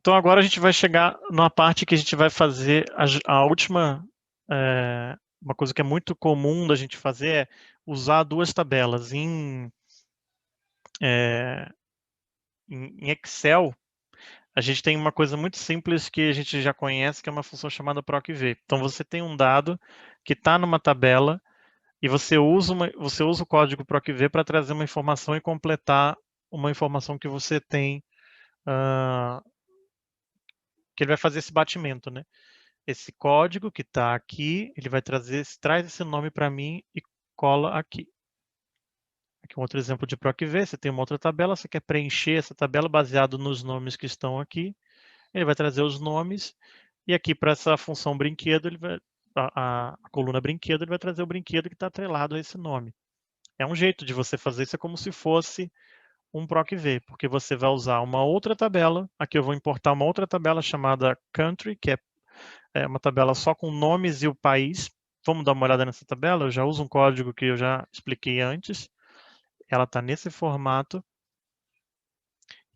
Então agora a gente vai chegar numa parte que a gente vai fazer a última, uma coisa que é muito comum da gente fazer é usar duas tabelas. Em Excel, a gente tem uma coisa muito simples que a gente já conhece, que é uma função chamada procv. Então você tem um dado que está numa tabela e você usa o código procv para trazer uma informação e completar uma informação que você tem, que ele vai fazer esse batimento, né? Esse código que está aqui, ele vai traz esse nome para mim e cola aqui. Aqui um outro exemplo de procv, você tem uma outra tabela, você quer preencher essa tabela baseado nos nomes que estão aqui, ele vai trazer os nomes, e aqui para essa função brinquedo, a coluna brinquedo, ele vai trazer o brinquedo que está atrelado a esse nome. É um jeito de você fazer isso, é como se fosse um procv, porque você vai usar uma outra tabela, aqui eu vou importar uma outra tabela chamada country, que é uma tabela só com nomes e o país. Vamos dar uma olhada nessa tabela? Eu já uso um código que eu já expliquei antes. Ela está nesse formato.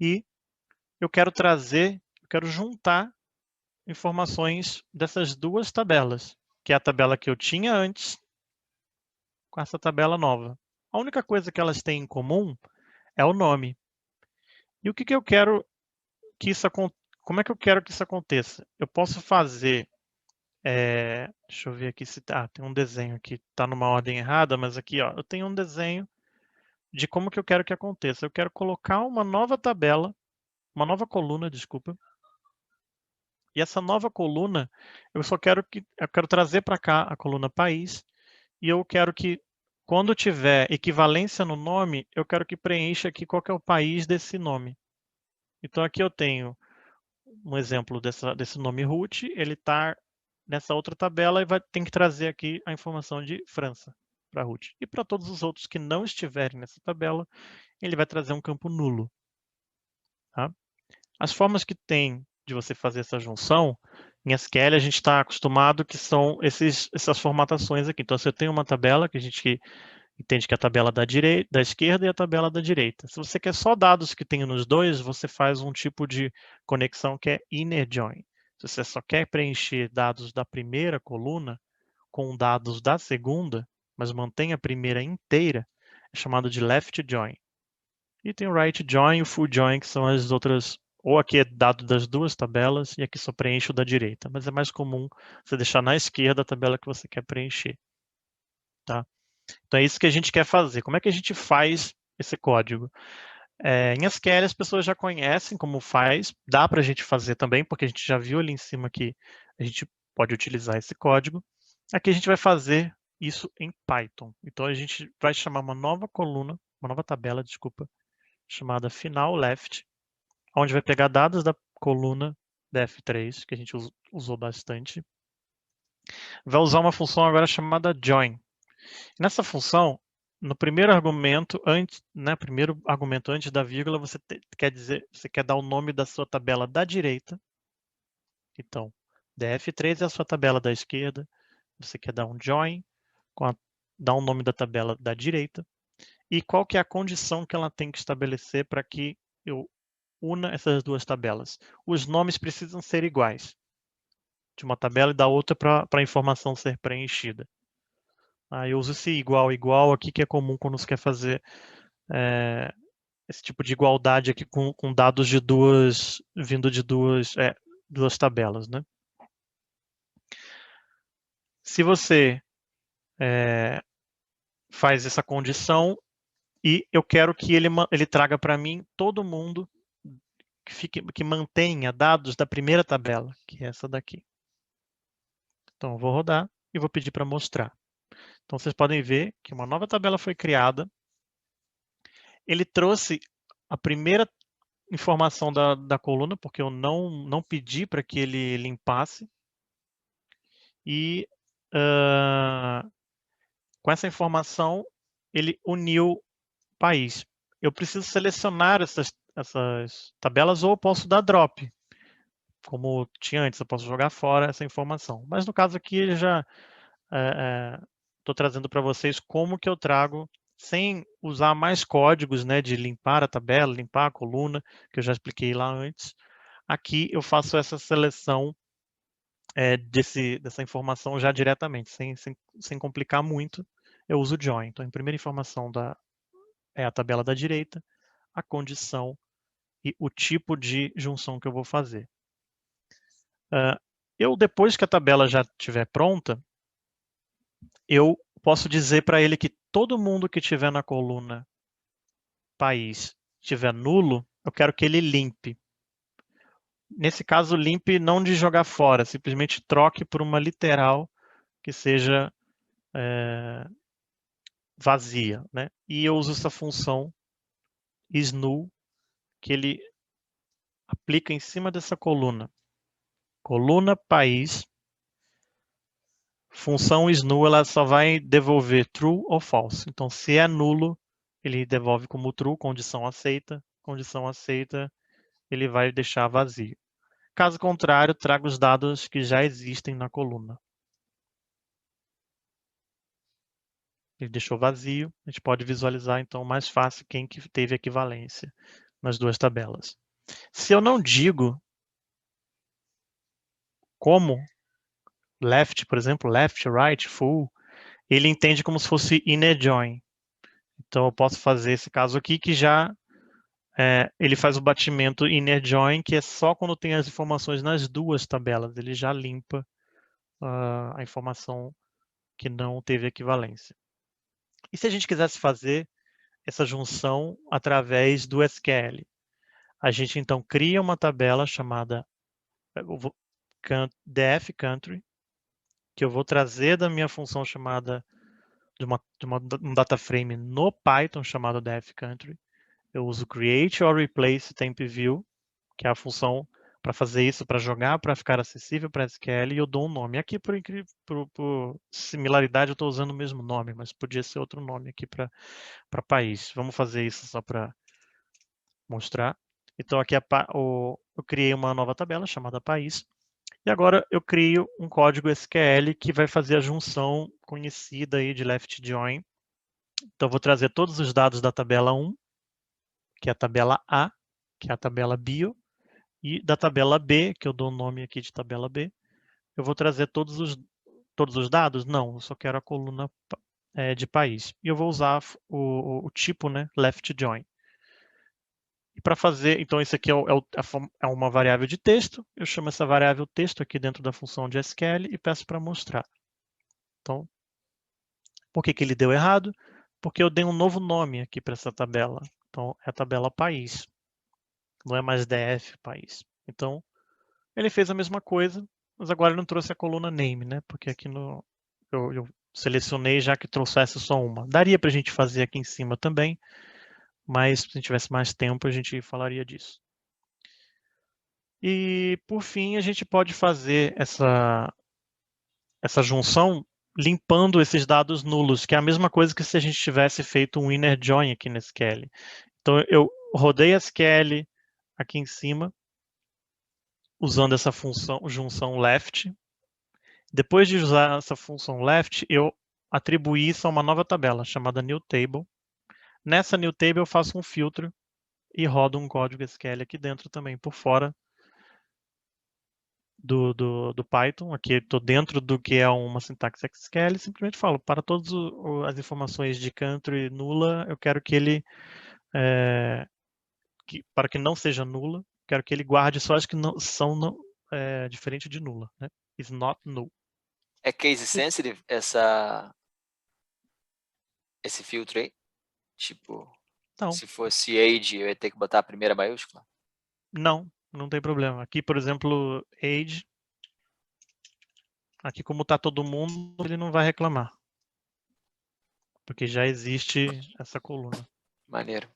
E eu quero juntar informações dessas duas tabelas, que é a tabela que eu tinha antes com essa tabela nova. A única coisa que elas têm em comum é o nome. E o que eu quero que isso aconteça? Como é que eu quero que isso aconteça? Eu posso fazer deixa eu ver aqui se tem um desenho aqui, está numa ordem errada, mas aqui ó, eu tenho um desenho de como que eu quero que aconteça. Eu quero colocar uma nova tabela, uma nova coluna, desculpa. E essa nova coluna, eu quero trazer para cá a coluna país, e eu quero que quando tiver equivalência no nome, eu quero que preencha aqui qual que é o país desse nome. Então aqui eu tenho um exemplo desse nome root, ele está nessa outra tabela e tem que trazer aqui a informação de França para root. E para todos os outros que não estiverem nessa tabela, ele vai trazer um campo nulo. Tá? As formas que tem de você fazer essa junção, em SQL a gente está acostumado que são essas formatações aqui. Então, se eu tenho uma tabela que a gente entende que é a tabela da esquerda e a tabela da direita. Se você quer só dados que tem nos dois, você faz um tipo de conexão que é inner join. Se você só quer preencher dados da primeira coluna com dados da segunda, mas mantém a primeira inteira, é chamado de left join. E tem o right join e o full join, que são as outras, ou aqui é dado das duas tabelas e aqui só preenche o da direita, mas é mais comum você deixar na esquerda a tabela que você quer preencher. Tá? Então é isso que a gente quer fazer. Como é que a gente faz esse código? Em SQL as pessoas já conhecem como faz, dá para a gente fazer também, porque a gente já viu ali em cima que a gente pode utilizar esse código. Aqui a gente vai fazer isso em Python. Então a gente vai chamar uma nova coluna, uma nova tabela, desculpa, chamada final left, onde vai pegar dados da coluna df3, que a gente usou bastante. Vai usar uma função agora chamada join. Nessa função, no primeiro argumento, antes da vírgula, você quer dar o nome da sua tabela da direita. Então, df3 é a sua tabela da esquerda. Você quer dar um join, dar o nome da tabela da direita. E qual que é a condição que ela tem que estabelecer para que eu una essas duas tabelas? Os nomes precisam ser iguais de uma tabela e da outra para a informação ser preenchida. Eu uso esse igual, igual aqui, que é comum quando você quer fazer esse tipo de igualdade aqui com dados vindo de duas tabelas, né? Se você faz essa condição e eu quero que ele traga para mim todo mundo que mantenha dados da primeira tabela, que é essa daqui. Então eu vou rodar e vou pedir para mostrar. Então vocês podem ver que uma nova tabela foi criada. Ele trouxe a primeira informação da coluna, porque eu não pedi para que ele limpasse. E com essa informação, ele uniu o país. Eu preciso selecionar essas tabelas ou eu posso dar drop, como tinha antes, eu posso jogar fora essa informação. Mas no caso aqui, eu já estou trazendo para vocês como que eu trago, sem usar mais códigos, né, de limpar a tabela, limpar a coluna, que eu já expliquei lá antes. Aqui eu faço essa seleção dessa informação já diretamente, sem complicar muito. Eu uso join. Então, a primeira informação é a tabela da direita, a condição e o tipo de junção que eu vou fazer. Depois que a tabela já estiver pronta, eu posso dizer para ele que todo mundo que estiver na coluna país estiver nulo, eu quero que ele limpe. Nesse caso, limpe não de jogar fora, simplesmente troque por uma literal que seja vazia, né? E eu uso essa função isNull, que ele aplica em cima dessa coluna. Coluna país, função isNull, ela só vai devolver true ou false. Então, se é nulo, ele devolve como true, condição aceita, ele vai deixar vazio. Caso contrário, traga os dados que já existem na coluna. Ele deixou vazio, a gente pode visualizar então mais fácil quem que teve equivalência nas duas tabelas. Se eu não digo como, left, por exemplo, left, right, full, ele entende como se fosse inner join. Então eu posso fazer esse caso aqui que já ele faz o batimento inner join, que é só quando tem as informações nas duas tabelas, ele já limpa a informação que não teve equivalência. E se a gente quisesse fazer essa junção através do SQL? A gente então cria uma tabela chamada df country, que eu vou trazer da minha função chamada um data frame no Python chamado df country. Eu uso create or replace temp view, que é a função para fazer isso, para jogar, para ficar acessível para SQL, e eu dou um nome. Aqui, por similaridade, eu estou usando o mesmo nome, mas podia ser outro nome aqui para país. Vamos fazer isso só para mostrar. Então, aqui eu criei uma nova tabela chamada país. E agora eu crio um código SQL que vai fazer a junção conhecida aí de left join. Então, eu vou trazer todos os dados da tabela 1, que é a tabela A, que é a tabela bio, e da tabela B, que eu dou o nome aqui de tabela B. Eu vou trazer todos os dados? Não, eu só quero a coluna de país. E eu vou usar o tipo, né, left join. E para fazer, então esse aqui é uma variável de texto, eu chamo essa variável texto aqui dentro da função de SQL e peço para mostrar. Então, por que ele deu errado? Porque eu dei um novo nome aqui para essa tabela. Então, é a tabela país, não é mais df país. Então, ele fez a mesma coisa, mas agora ele não trouxe a coluna name, né? Porque aqui eu selecionei já que trouxesse só uma. Daria para a gente fazer aqui em cima também, mas se a gente tivesse mais tempo, a gente falaria disso. E, por fim, a gente pode fazer essa junção limpando esses dados nulos, que é a mesma coisa que se a gente tivesse feito um inner join aqui no SQL. Então, eu rodei SQL aqui em cima, usando essa função junção left. Depois de usar essa função left, eu atribuí isso a uma nova tabela chamada new table. Nessa new table eu faço um filtro e rodo um código SQL aqui dentro também, por fora do Python. Aqui estou dentro do que é uma sintaxe SQL, simplesmente falo, para todas as informações de country nula, eu quero que ele, para que não seja nula, quero que ele guarde só as que não são diferente de nula, né? Is not null. É case sensitive esse filtro aí? Tipo, não. Se fosse age, eu ia ter que botar a primeira maiúscula? Não tem problema. Aqui, por exemplo, age, aqui como está todo mundo, ele não vai reclamar. Porque já existe essa coluna. Maneiro.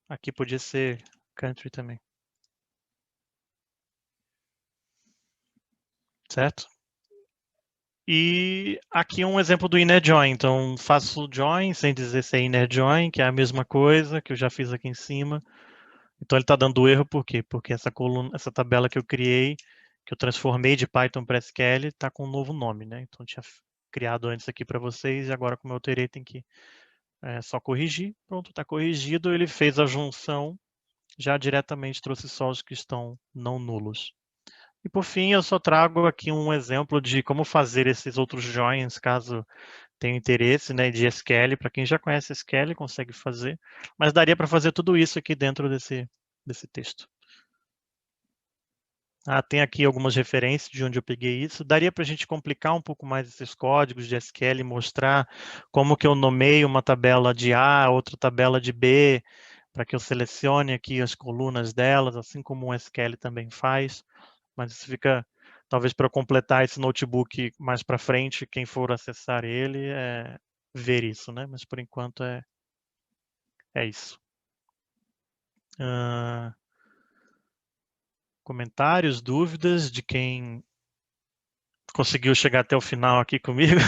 Aqui podia ser country também. Certo? E aqui um exemplo do inner join. Então, faço join sem dizer se é inner join, que é a mesma coisa que eu já fiz aqui em cima. Então, ele está dando erro por quê? Porque essa coluna, essa tabela que eu criei, que eu transformei de Python para SQL, está com um novo nome, né? Então, eu tinha criado antes aqui para vocês e agora, como eu alterei, tem que só corrigir. Pronto, está corrigido. Ele fez a junção já diretamente trouxe só os que estão não nulos. E por fim, eu só trago aqui um exemplo de como fazer esses outros joins, caso tenha interesse, né, de SQL. Para quem já conhece SQL, consegue fazer. Mas daria para fazer tudo isso aqui dentro desse texto. Tem aqui algumas referências de onde eu peguei isso. Daria para a gente complicar um pouco mais esses códigos de SQL, mostrar como que eu nomeio uma tabela de A, outra tabela de B, para que eu selecione aqui as colunas delas, assim como o SQL também faz. Mas isso fica, talvez para completar esse notebook mais para frente, quem for acessar ele, ver isso, né? Mas por enquanto é isso. Comentários, dúvidas de quem conseguiu chegar até o final aqui comigo?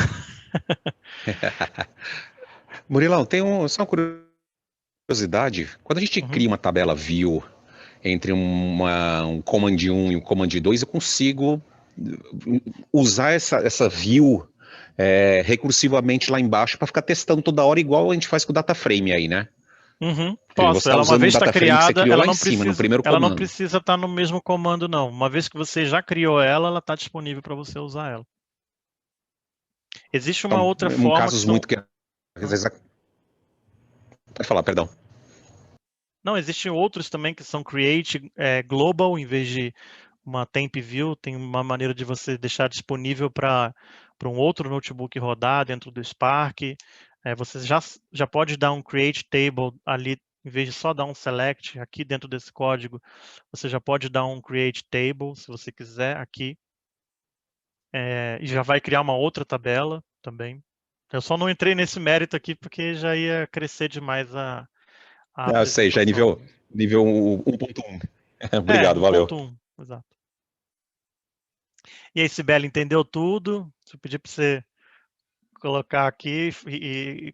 Murilão, tem só uma curiosidade. Quando a gente Uhum. cria uma tabela view entre um command 1 e um command 2, eu consigo usar essa view recursivamente lá embaixo para ficar testando toda hora, igual a gente faz com o data frame aí, né? Uhum. Quer dizer, Posso. você está Ela, uma usando um vez está data frame que você criada, criou lá em cima, no primeiro ela não comando. precisa estar no mesmo comando, não. Uma vez que você já criou ela, ela está disponível para você usar ela. Existe uma outra Em forma que casos são... muito que... Pode falar, perdão. Não, existem outros também que são create global, em vez de uma temp view. Tem uma maneira de você deixar disponível para um outro notebook rodar dentro do Spark. Você já pode dar um create table ali, em vez de só dar um select aqui dentro desse código, você já pode dar um create table, se você quiser, aqui. E já vai criar uma outra tabela também. Eu só não entrei nesse mérito aqui porque já ia crescer demais a Eu sei, já é apresentação. nível 1.1. Obrigado, valeu. 1.1, exato. E aí, Sibeli, entendeu tudo? Se eu pedir para você colocar aqui e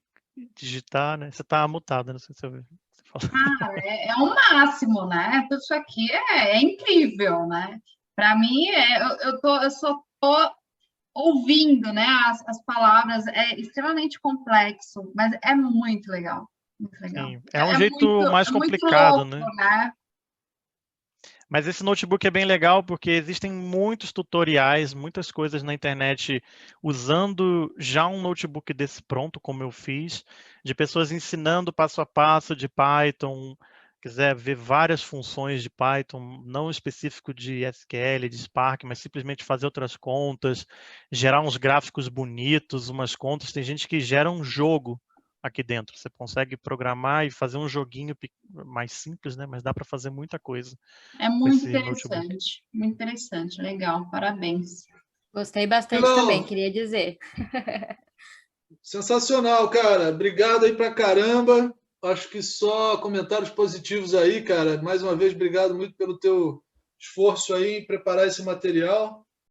digitar, né? Você está mutada, não sei se eu vi. Cara, é o máximo, né? Tudo isso aqui é incrível, né? Para mim, eu só tô ouvindo, né? As palavras é extremamente complexo, mas é muito legal, muito legal. Sim, é um jeito mais É muito complicado, louco, né? né? Mas esse notebook é bem legal porque existem muitos tutoriais, muitas coisas na internet usando já um notebook desse pronto, como eu fiz, de pessoas ensinando passo a passo de Python. Quiser ver várias funções de Python, não específico de SQL, de Spark, mas simplesmente fazer outras contas, gerar uns gráficos bonitos, umas contas. Tem gente que gera um jogo aqui dentro. Você consegue programar e fazer um joguinho mais simples, né? Mas dá para fazer muita coisa É com muito esse notebook. interessante, legal, parabéns. Gostei bastante Não. também, queria dizer. Sensacional, cara. Obrigado aí pra caramba. Acho que só comentários positivos aí, cara. Mais uma vez, obrigado muito pelo teu esforço aí em preparar esse material.